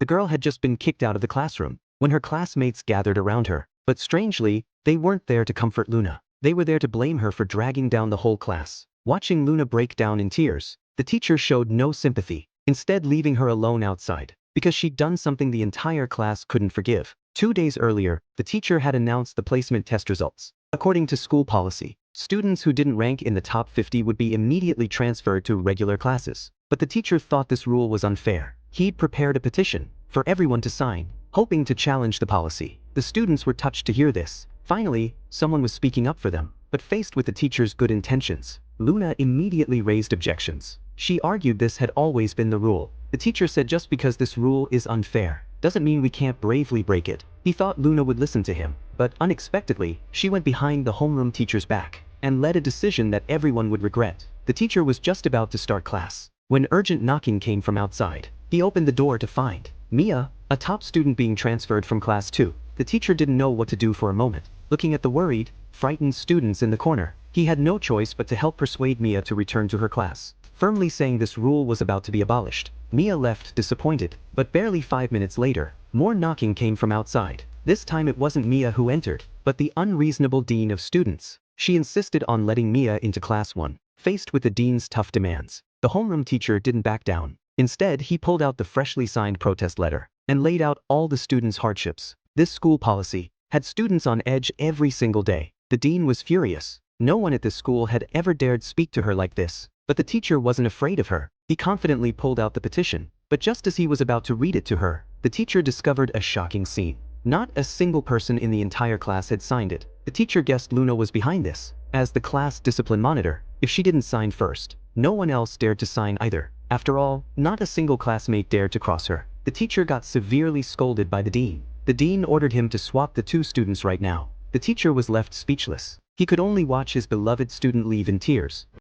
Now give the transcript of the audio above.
The girl had just been kicked out of the classroom when her classmates gathered around her. But strangely, they weren't there to comfort Luna. They were there to blame her for dragging down the whole class. Watching Luna break down in tears, the teacher showed no sympathy, instead leaving her alone outside, because she'd done something the entire class couldn't forgive. 2 days earlier, the teacher had announced the placement test results. According to school policy, students who didn't rank in the top 50 would be immediately transferred to regular classes. But the teacher thought this rule was unfair. He'd prepared a petition for everyone to sign, hoping to challenge the policy. The students were touched to hear this. Finally, someone was speaking up for them. But faced with the teacher's good intentions, Luna immediately raised objections. She argued this had always been the rule. The teacher said just because this rule is unfair doesn't mean we can't bravely break it. He thought Luna would listen to him, but unexpectedly, she went behind the homeroom teacher's back and led a decision that everyone would regret. The teacher was just about to start class when urgent knocking came from outside. He opened the door to find Mia, a top student being transferred from class 2. The teacher didn't know what to do for a moment. Looking at the worried, frightened students in the corner, he had no choice but to help persuade Mia to return to her class, firmly saying this rule was about to be abolished. Mia left disappointed, but barely 5 minutes later, more knocking came from outside. This time it wasn't Mia who entered, but the unreasonable dean of students. She insisted on letting Mia into class 1. Faced with the dean's tough demands, the homeroom teacher didn't back down. Instead, he pulled out the freshly signed protest letter and laid out all the students' hardships. This school policy had students on edge every single day. The dean was furious. No one at this school had ever dared speak to her like this. But the teacher wasn't afraid of her. He confidently pulled out the petition. But just as he was about to read it to her, the teacher discovered a shocking scene. Not a single person in the entire class had signed it. The teacher guessed Luna was behind this. As the class discipline monitor, if she didn't sign first, no one else dared to sign either. After all, not a single classmate dared to cross her. The teacher got severely scolded by the dean. The dean ordered him to swap the 2 students right now. The teacher was left speechless. He could only watch his beloved student leave in tears.